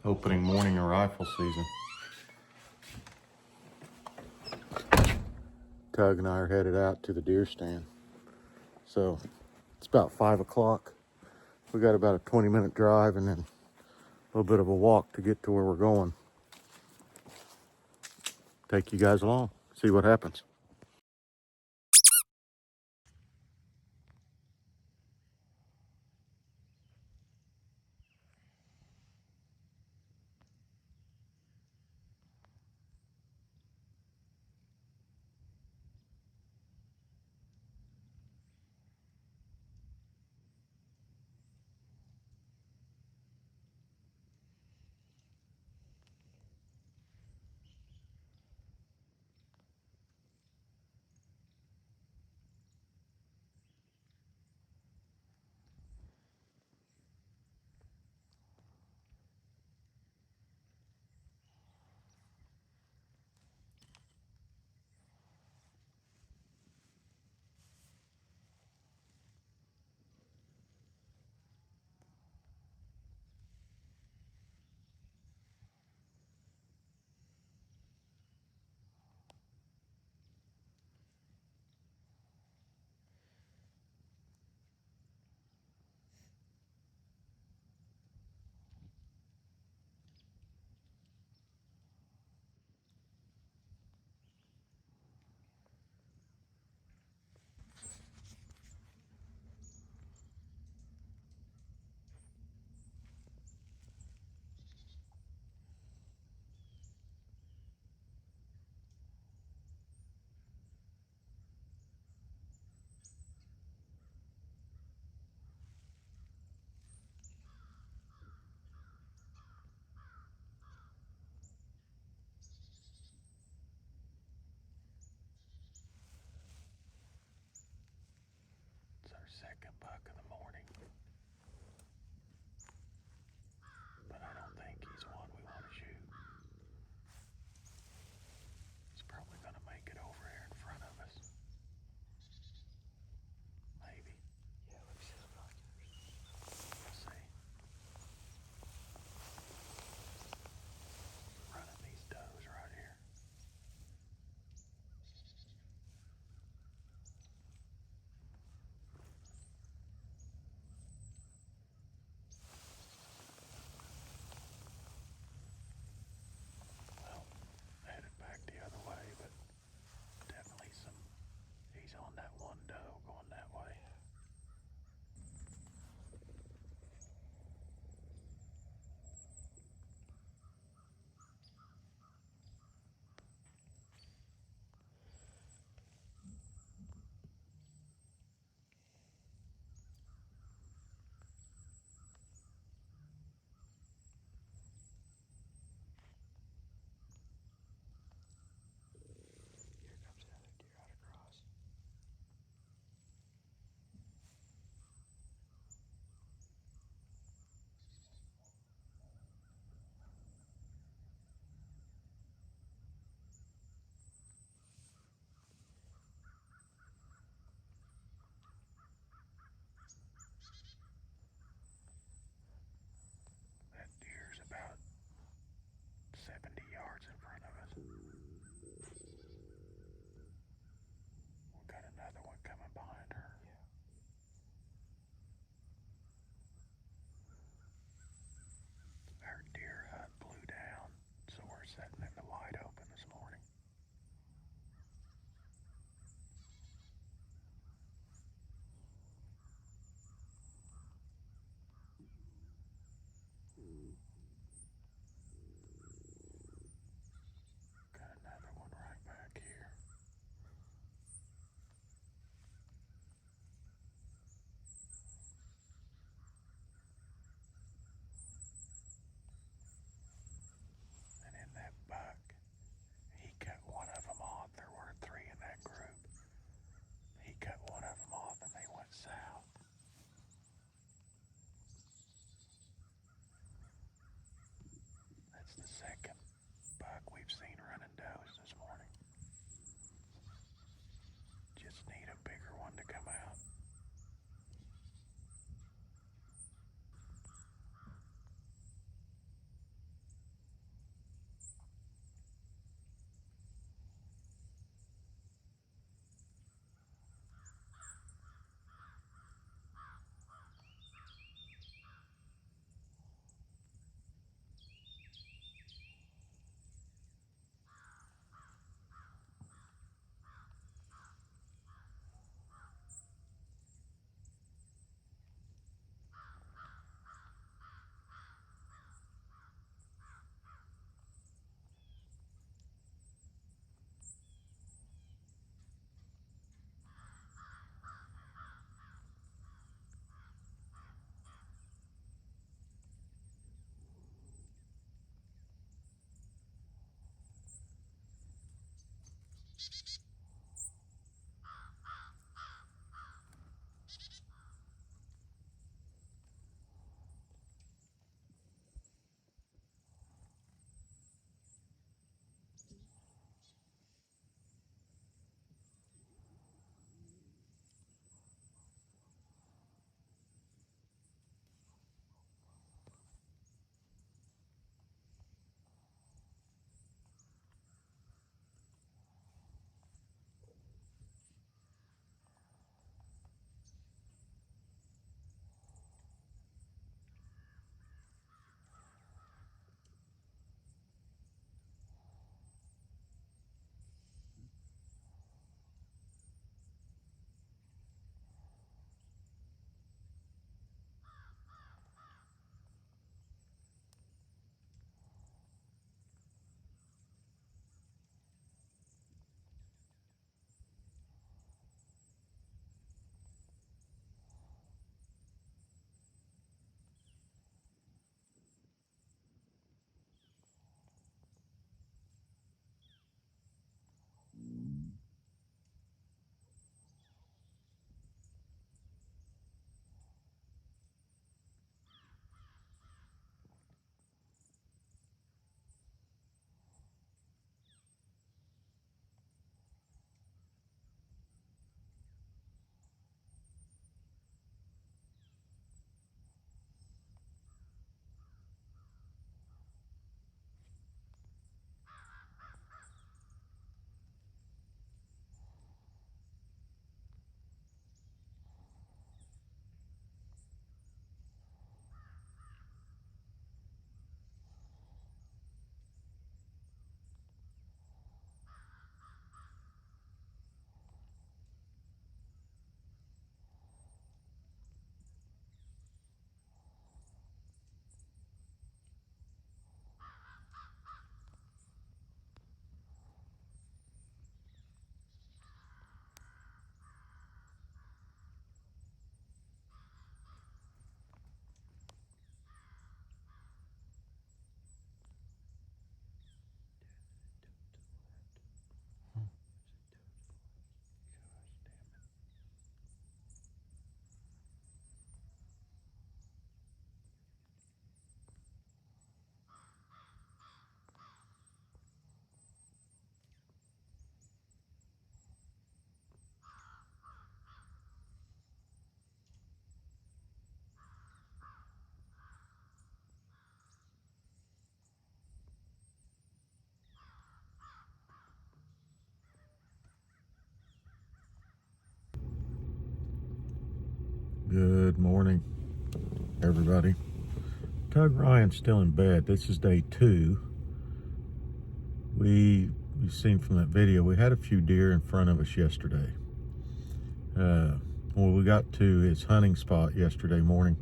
Opening morning of rifle season. Tug and I are headed out to the deer stand. So it's about 5 o'clock. We got about a 20-minute drive and then a little bit of a walk to get to where we're going. Take you guys along, see what happens. It's our second buck of the morning. But I don't think he's one we want to shoot. He's probably going to make it over here in front of us. Maybe. Yeah, looks just like it. We'll see. Running these does right here. Good morning, everybody. Tug Ryan's still in bed. This is day 2. You've seen from that video, we had a few deer in front of us yesterday. When we got to his hunting spot yesterday morning,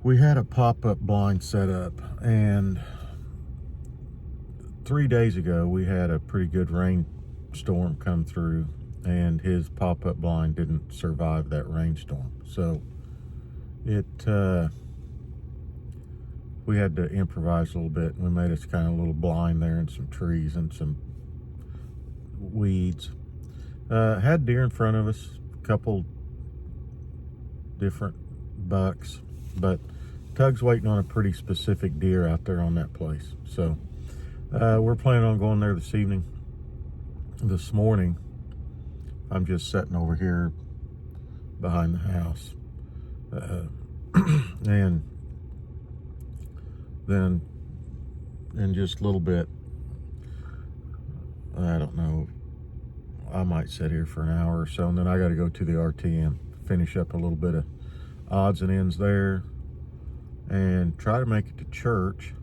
we had a pop-up blind set up, and 3 days ago we had a pretty good rainstorm come through, and his pop-up blind didn't survive that rainstorm. So we had to improvise a little bit. We made us kind of a little blind there and some trees and some weeds. Had deer in front of us, a couple different bucks, but Tug's waiting on a pretty specific deer out there on that place. So we're planning on going there this evening. This morning, I'm just sitting over here behind the house. And then in just a little bit, I don't know, I might sit here for an hour or so, and then I got to go to the RTM, finish up a little bit of odds and ends there, and try to make it to church,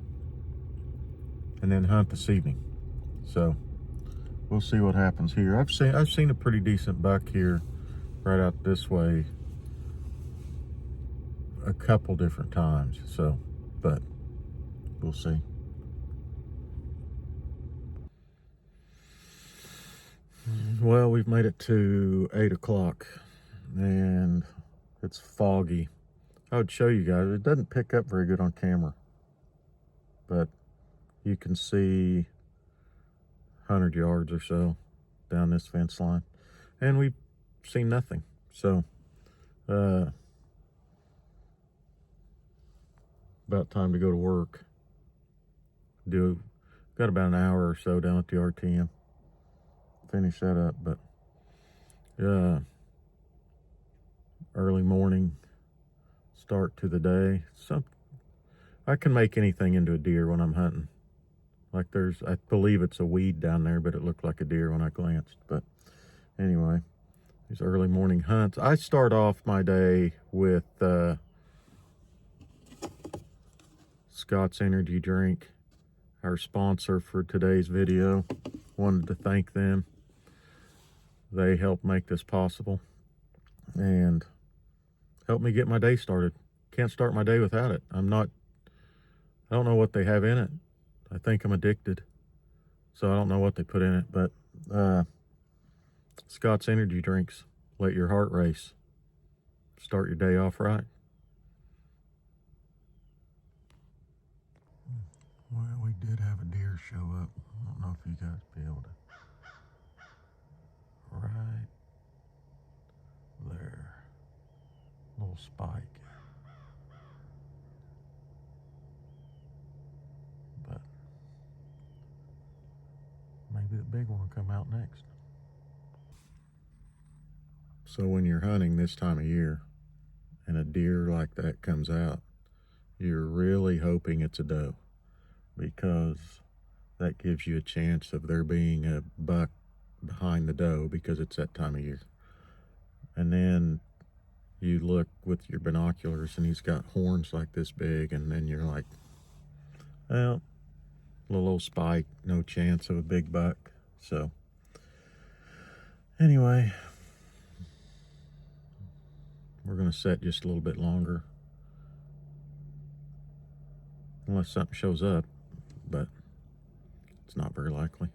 and then hunt this evening. So we'll see what happens here. I've seen a pretty decent buck here right out this way a couple different times. So, but we'll see. Well, we've made it to 8 o'clock and it's foggy. I would show you guys. It doesn't pick up very good on camera, but you can see 100 yards or so down this fence line, and we've seen nothing. So about time to go to work. Got about an hour or so down at the RTM, finish that up. But early morning start to the day. I can make anything into a deer when I'm hunting. Like I believe it's a weed down there, but it looked like a deer when I glanced. But anyway, these early morning hunts. I start off my day with Scott's Energy Drink, our sponsor for today's video. Wanted to thank them. They helped make this possible and helped me get my day started. Can't start my day without it. I don't know what they have in it. I think I'm addicted, so I don't know what they put in it, but Scott's Energy Drinks. Let your heart race. Start your day off right. Well, we did have a deer show up. I don't know if you guys be able to. Right there. Little spike. But maybe the big one will come out next. So when you're hunting this time of year and a deer like that comes out, you're really hoping it's a doe, because that gives you a chance of there being a buck behind the doe, because it's that time of year. And then you look with your binoculars and he's got horns like this big, and then you're like, well, little old spike, no chance of a big buck. So anyway, we're going to set just a little bit longer, unless something shows up, but it's not very likely.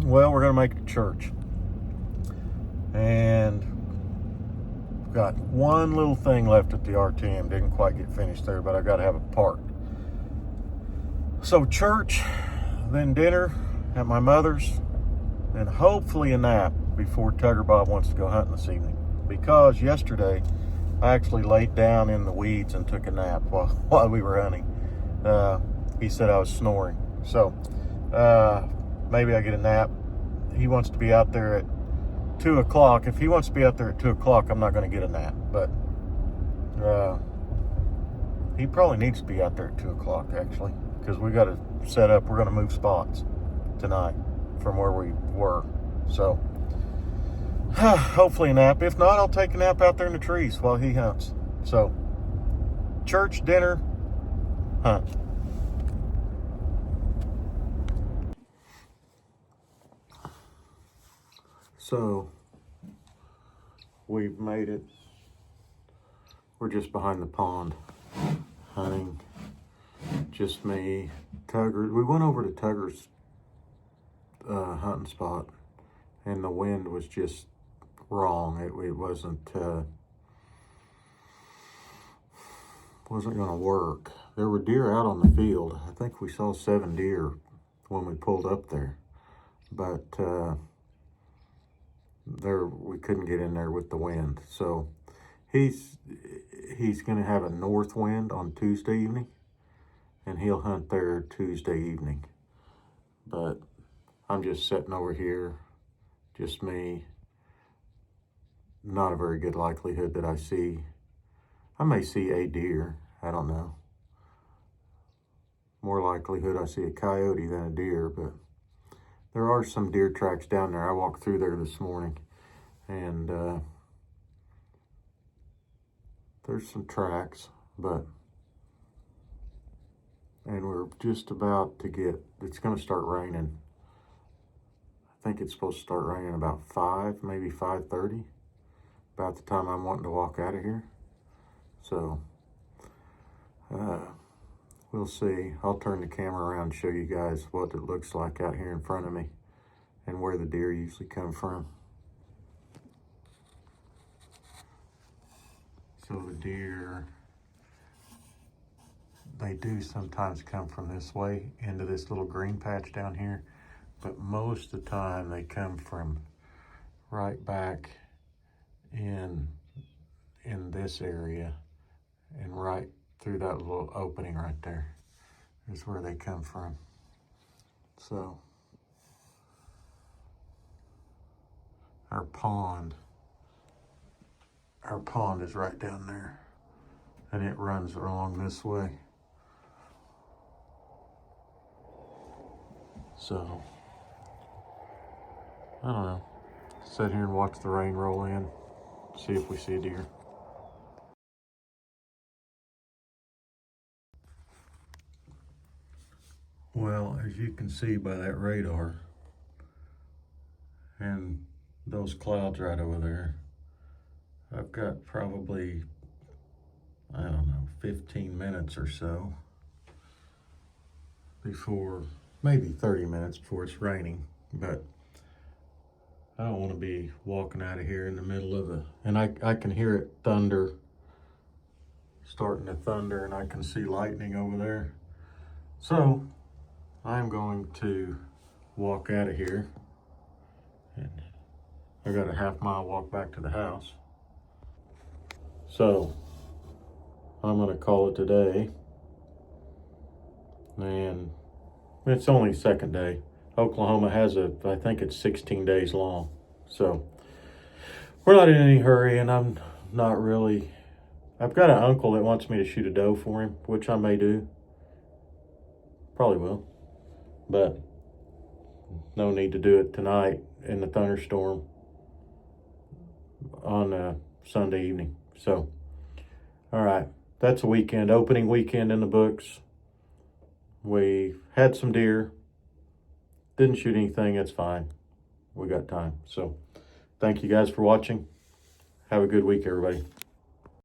Well, we're going to make it to church, and we've got one little thing left at the RTM. Didn't quite get finished there, but I've got to have it parked. So church, then dinner at my mother's, and hopefully a nap before Tugger Bob wants to go hunting this evening. Because yesterday I actually laid down in the weeds and took a nap while we were hunting. He said I was snoring. So maybe I get a nap. He wants to be out there at 2 o'clock. If he wants to be out there at 2 o'clock, I'm not going to get a nap. But he probably needs to be out there at 2 o'clock, actually, because we got to set up. We're going to move spots tonight from where we were. So Hopefully a nap. If not, I'll take a nap out there in the trees while he hunts. So, church, dinner, hunt. So, we've made it. We're just behind the pond hunting. Just me, Tugger. We went over to Tugger's hunting spot, and the wind was just wrong. It wasn't going to work. There were deer out on the field. I think we saw 7 deer when we pulled up there, but we couldn't get in there with the wind. So he's going to have a north wind on Tuesday evening, and he'll hunt there Tuesday evening. But I'm just sitting over here, just me. Not a very good likelihood that I may see a deer, I don't know. More likelihood I see a coyote than a deer, but there are some deer tracks down there. I walked through there this morning, and there's some tracks, and we're just about to it's going to start raining. I think it's supposed to start raining about 5, maybe 5:30, about the time I'm wanting to walk out of here. So, we'll see. I'll turn the camera around and show you guys what it looks like out here in front of me and where the deer usually come from. So the deer, they do sometimes come from this way into this little green patch down here, but most of the time they come from right back in this area and right through that little opening right there is where they come from. So our pond is right down there, and it runs along this way. So I don't know, sit here and watch the rain roll in, see if we see a deer. Well, as you can see by that radar and those clouds right over there, I've got probably, I don't know, 15 minutes or so before, maybe 30 minutes before it's raining, but I don't want to be walking out of here in the middle of and I can hear it thunder, starting to thunder, and I can see lightning over there. So I'm going to walk out of here, and I got a half-mile walk back to the house. So I'm going to call it today, and it's only second day. Oklahoma has I think it's 16 days long. So we're not in any hurry, and I'm not really, I've got an uncle that wants me to shoot a doe for him, which I may do. Probably will, but no need to do it tonight in the thunderstorm on a Sunday evening. So, all right, that's a weekend, opening weekend in the books. We had some deer, didn't shoot anything, it's fine. We got time. So thank you guys for watching. Have a good week, everybody.